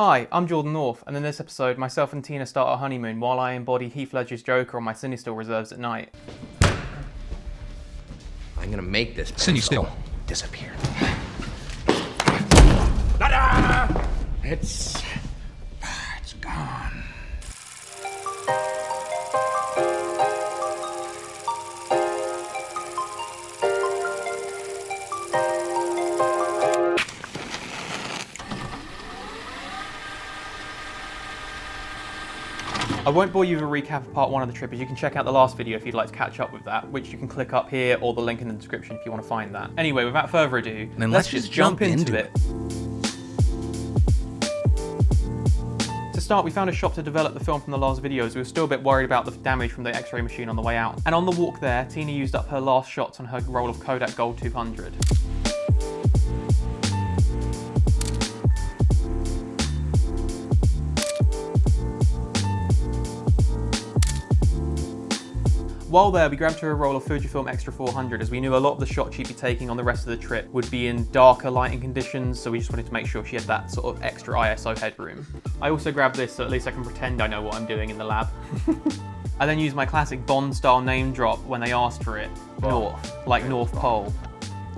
Hi, I'm Jordan North, and in this episode, myself and Tina start our honeymoon while I embody Heath Ledger's Joker on my Cinestill reserves at night. I'm gonna make this Cinestill disappear. It's gone. I won't bore you with a recap of part 1 of the trip, as you can check out the last video if you'd like to catch up with that, which you can click up here or the link in the description if you want to find that. Anyway, without further ado, let's just jump into it. To start, we found a shop to develop the film from the last video, as we were still a bit worried about the damage from the X-ray machine on the way out. And on the walk there, Tina used up her last shots on her roll of Kodak Gold 200. While there, we grabbed her a roll of Fujifilm Extra 400, as we knew a lot of the shots she'd be taking on the rest of the trip would be in darker lighting conditions, so we just wanted to make sure she had that sort of extra ISO headroom. I also grabbed this so at least I can pretend I know what I'm doing in the lab. I then used my classic Bond-style name drop when they asked for it, North, like North Pole.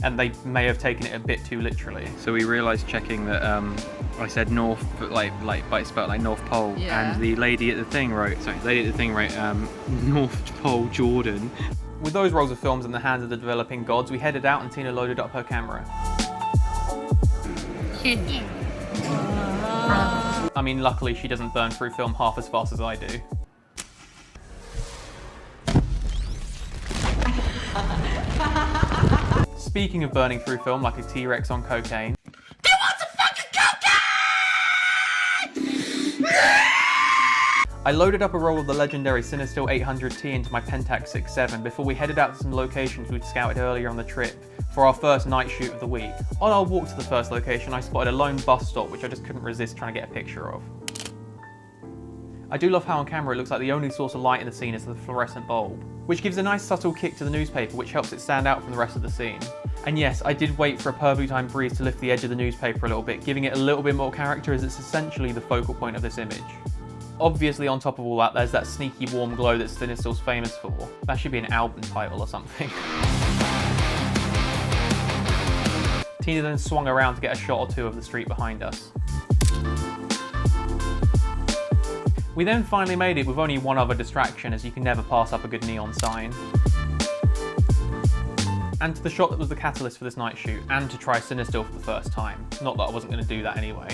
And they may have taken it a bit too literally. So we realised checking that I said North, but it's spelled like North Pole, and the lady at the thing wrote, North Pole Jordan. With those rolls of films in the hands of the developing gods, we headed out and Tina loaded up her camera. I mean, luckily she doesn't burn through film half as fast as I do. Speaking of burning through film like a T-Rex on cocaine. They want some fucking cocaine! I loaded up a roll of the legendary Cinestill 800T into my Pentax 6X7 before we headed out to some locations we'd scouted earlier on the trip for our first night shoot of the week. On our walk to the first location, I spotted a lone bus stop which I just couldn't resist trying to get a picture of. I do love how on camera it looks like the only source of light in the scene is the fluorescent bulb, which gives a nice subtle kick to the newspaper which helps it stand out from the rest of the scene. And yes, I did wait for a perfect time breeze to lift the edge of the newspaper a little bit, giving it a little bit more character as it's essentially the focal point of this image. Obviously on top of all that, there's that sneaky warm glow that Cinestill's famous for. That should be an album title or something. Tina then swung around to get a shot or two of the street behind us. We then finally made it with only one other distraction, as you can never pass up a good neon sign. And to the shot that was the catalyst for this night shoot, and to try Cinestill for the first time. Not that I wasn't going to do that anyway.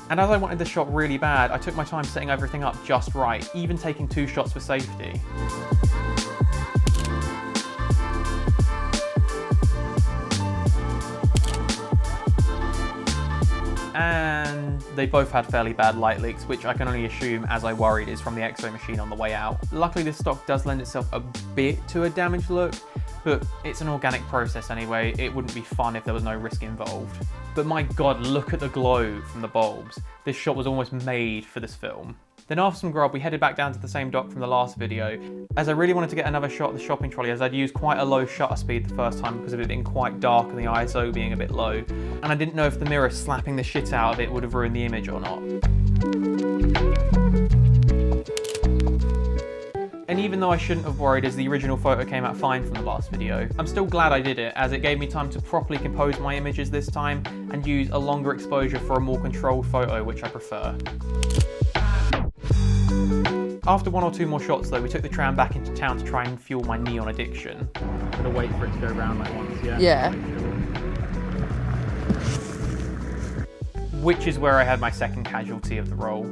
And as I wanted this shot really bad, I took my time setting everything up just right, even taking 2 shots for safety. And they both had fairly bad light leaks, which I can only assume, as I worried, is from the X-ray machine on the way out. Luckily this stock does lend itself a bit to a damaged look, but it's an organic process anyway. It wouldn't be fun if there was no risk involved. But my god, look at the glow from the bulbs. This shot was almost made for this film. Then after some grub, we headed back down to the same dock from the last video, as I really wanted to get another shot of the shopping trolley, as I'd used quite a low shutter speed the first time because of it being quite dark and the ISO being a bit low, and I didn't know if the mirror slapping the shit out of it would have ruined the image or not. And even though I shouldn't have worried, as the original photo came out fine from the last video, I'm still glad I did it, as it gave me time to properly compose my images this time and use a longer exposure for a more controlled photo, which I prefer. After 1 or 2 more shots though, we took the tram back into town to try and fuel my neon addiction. I'm gonna wait for it to go around like once, yeah? Yeah. Which is where I had my second casualty of the roll.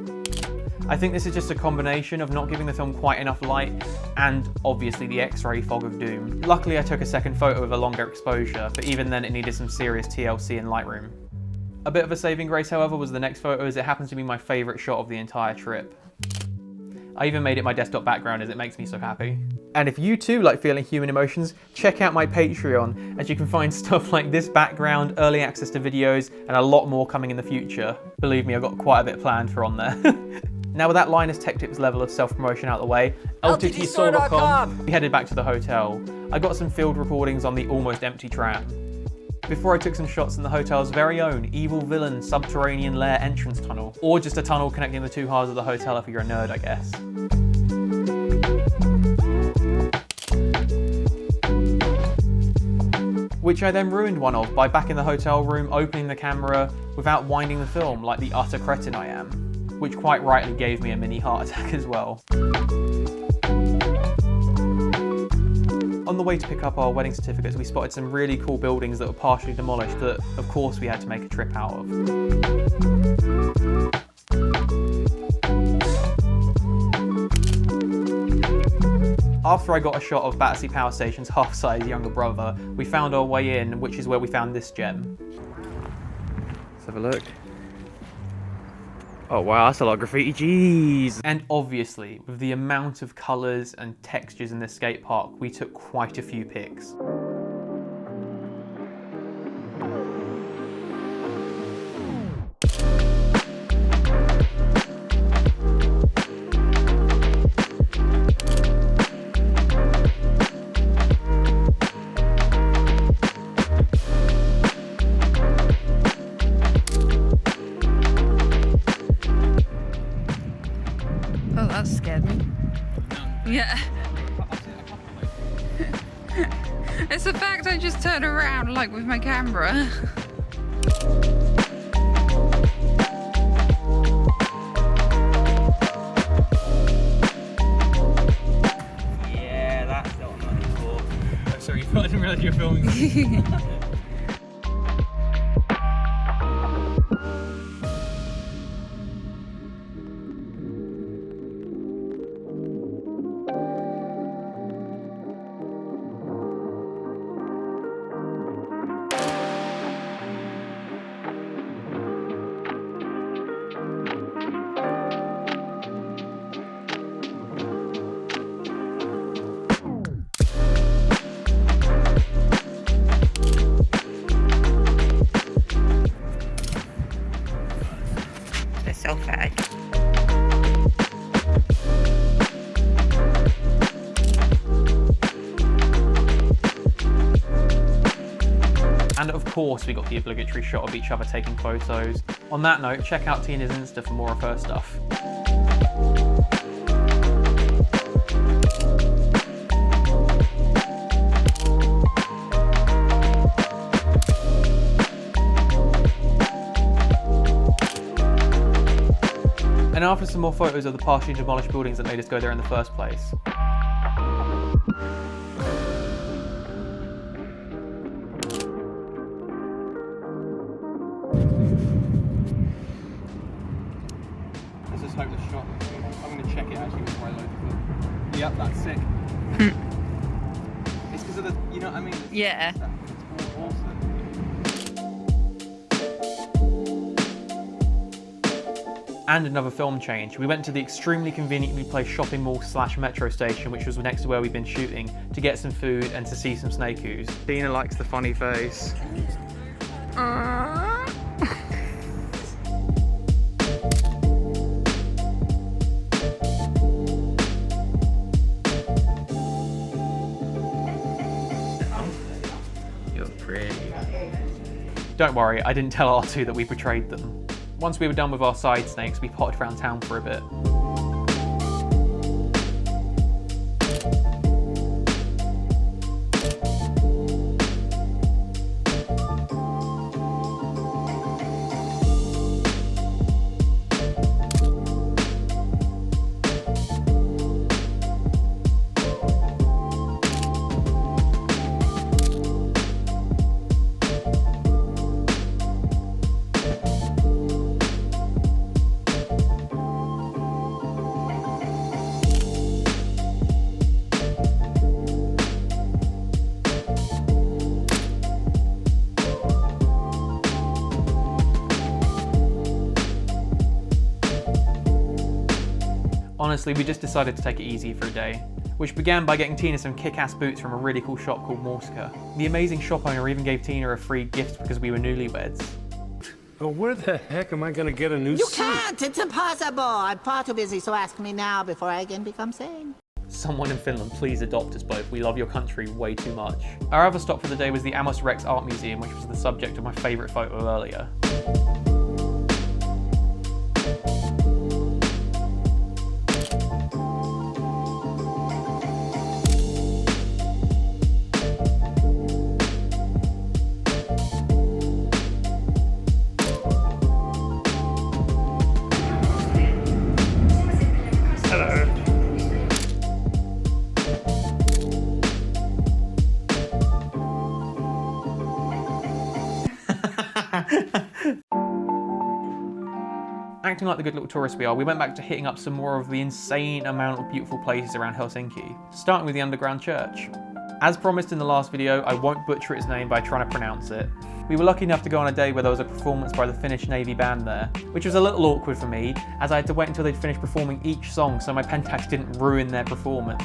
I think this is just a combination of not giving the film quite enough light and obviously the X-ray fog of doom. Luckily I took a second photo with a longer exposure, but even then it needed some serious TLC in Lightroom. A bit of a saving grace however was the next photo, as it happens to be my favourite shot of the entire trip. I even made it my desktop background as it makes me so happy. And if you too like feeling human emotions, check out my Patreon, as you can find stuff like this background, early access to videos, and a lot more coming in the future. Believe me, I've got quite a bit planned for on there. Now with that Linus Tech Tips level of self-promotion out the way, LTTstore.com, we headed back to the hotel. I got some field recordings on the almost empty tram. before I took some shots in the hotel's very own evil villain subterranean lair entrance tunnel, or just a tunnel connecting the two halves of the hotel if you're a nerd, I guess. Which I then ruined one of by back in the hotel room opening the camera without winding the film like the utter cretin I am, which quite rightly gave me a mini heart attack as well. On the way to pick up our wedding certificates, we spotted some really cool buildings that were partially demolished that, of course, we had to make a trip out of. After I got a shot of Battersea Power Station's half-size younger brother, we found our way in, which is where we found this gem. Let's have a look. Oh wow, that's a lot of graffiti, jeez! And obviously, with the amount of colours and textures in this skate park, we took quite a few pics. Oh, that scared me. Yeah. It's the fact I just turned around like with my camera. Yeah, that's not what I'm looking for. Oh, sorry, I didn't realise you were filming. They're so fat. And of course we got the obligatory shot of each other taking photos. On that note, check out Tina's Insta for more of her stuff. And after some more photos of the partially demolished buildings that made us go there in the first place. Let's just hope the shot. I'm going to check it actually before I load the film. Yep, that's sick. It's because of the, you know what I mean? Yeah. It's awesome. And another film change. We went to the extremely conveniently placed shopping mall / metro station, which was next to where we've been shooting, to get some food and to see some snake ooze. Tina likes the funny face. You're pretty. Don't worry, I didn't tell R2 that we betrayed them. Once we were done with our side snakes, we potted around town for a bit. Honestly, we just decided to take it easy for a day, which began by getting Tina some kick-ass boots from a really cool shop called Morska. The amazing shop owner even gave Tina a free gift because we were newlyweds. Well, where the heck am I gonna get a new You suit? can't! It's impossible! I'm far too busy, so ask me now before I again become sane. Someone in Finland, please adopt us both. We love your country way too much. Our other stop for the day was the Amos Rex Art Museum, which was the subject of my favourite photo earlier. Acting like the good little tourists we are, we went back to hitting up some more of the insane amount of beautiful places around Helsinki, starting with the underground church. As promised in the last video, I won't butcher its name by trying to pronounce it. We were lucky enough to go on a day where there was a performance by the Finnish Navy band there, which was a little awkward for me, as I had to wait until they'd finished performing each song so my Pentax didn't ruin their performance.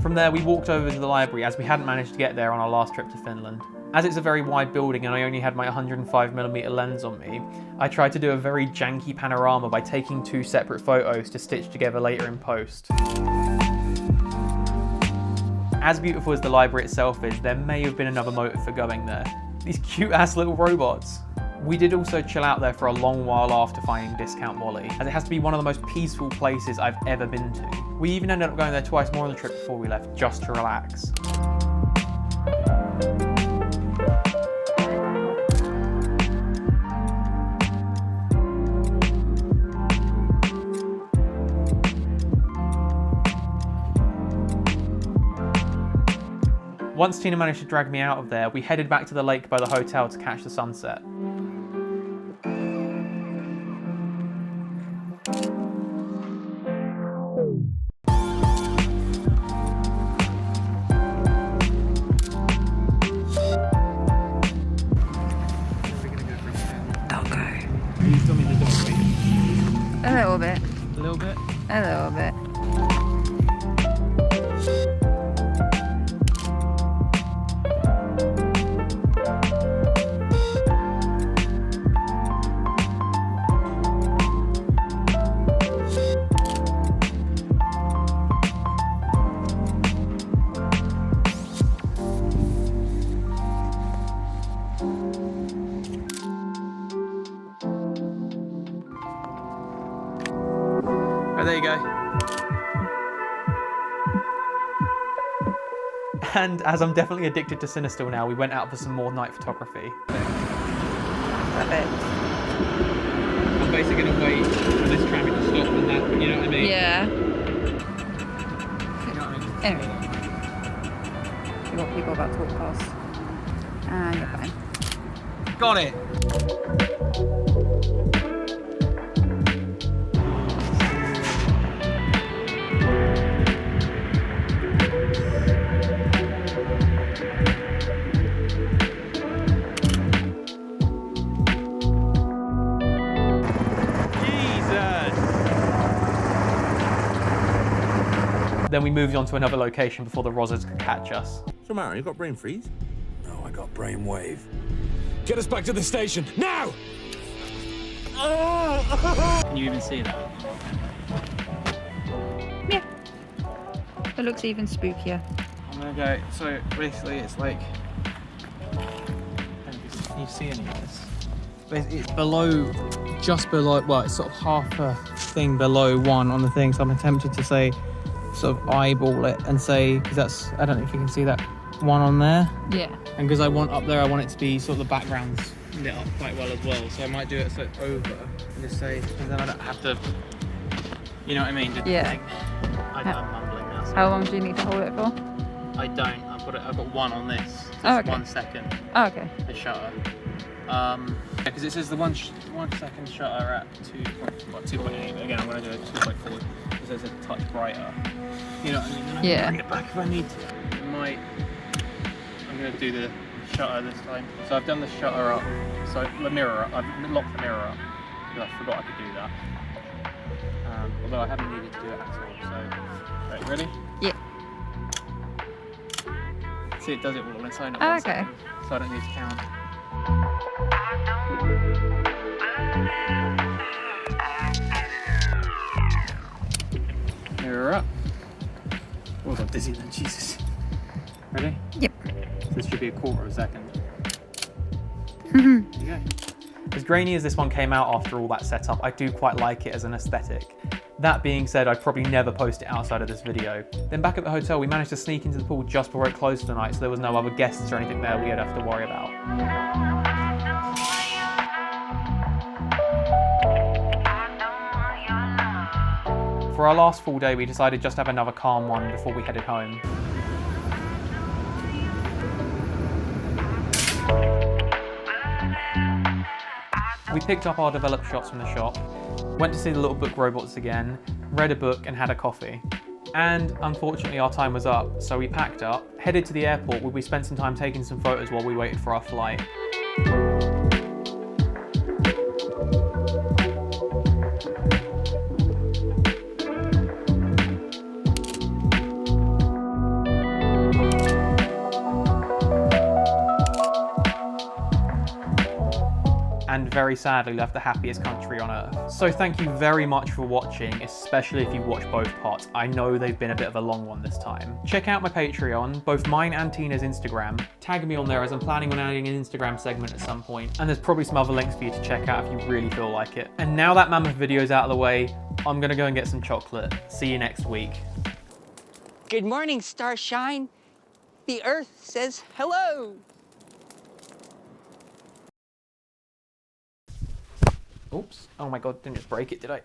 From there, we walked over to the library as we hadn't managed to get there on our last trip to Finland. As it's a very wide building and I only had my 105mm lens on me, I tried to do a very janky panorama by taking 2 separate photos to stitch together later in post. As beautiful as the library itself is, there may have been another motive for going there. These cute ass little robots. We did also chill out there for a long while after finding Discount Wally, as it has to be one of the most peaceful places I've ever been to. We even ended up going there twice more on the trip before we left, just to relax. Once Tina managed to drag me out of there, we headed back to the lake by the hotel to catch the sunset. A little bit. A little bit? A little bit. Oh, there you go. And as I'm definitely addicted to Cinestill now, we went out for some more night photography. Perfect. I'm basically going to wait for this traffic to stop and that, you know what I mean? Yeah. You know what I mean? Anyway. You've got people about to walk past. And you're fine. Got it! Then we moved on to another location before the Rozzers could catch us. So, Mario, you got brain freeze? No, I got brainwave. Get us back to the station, now! Can you even see that? Yeah. It looks even spookier. I'm gonna go, so basically it's like, can you see any of this? It's below, just below, well, it's sort of half a thing below 1 on the thing, so I'm tempted to say, sort of eyeball it and say, because that's, I don't know if you can see that 1 on there. Yeah. And because I want up there, I want it to be sort of the background's lit up quite well as well. So I might do it so over and just say, and then I don't have to, you know what I mean? Yeah. I'm mumbling now. So How long do you need to hold it for? I don't. I've got 1 on this. So Oh, it's okay. 1 second. Oh, okay. The shutter. Because it says the 1 second shutter at 2.8. But again, I'm going to do it 2.4 because there's a touch brighter. You know what I mean? Then I can bring it back if I need to. I'm going to do the shutter this time. So I've done the shutter up. So the mirror up. I've locked the mirror up because I forgot I could do that. Although I haven't needed to do it at all. So, right, ready? Yeah. See see it does it all in its own at Oh, 1 okay. second, so I don't need to count. You're up. Oh, I got dizzy then, Jesus. Ready? Yep. This should be a quarter of a second. There you go. As grainy as this one came out after all that setup, I do quite like it as an aesthetic. That being said, I'd probably never post it outside of this video. Then back at the hotel, we managed to sneak into the pool just before it closed tonight, so there was no other guests or anything there we'd have to worry about. For our last full day, we decided just to have another calm one before we headed home. We picked up our developed shots from the shop, went to see the little book robots again, read a book and had a coffee. And unfortunately our time was up, so we packed up, headed to the airport where we spent some time taking some photos while we waited for our flight. And very sadly left the happiest country on earth. So thank you very much for watching, especially if you watched both parts. I know they've been a bit of a long one this time. Check out my Patreon, both mine and Tina's Instagram. Tag me on there as I'm planning on adding an Instagram segment at some point. And there's probably some other links for you to check out if you really feel like it. And now that mammoth video's out of the way, I'm gonna go and get some chocolate. See you next week. Good morning, Starshine. The Earth says hello. Oops. Oh my god, didn't just break it, did I?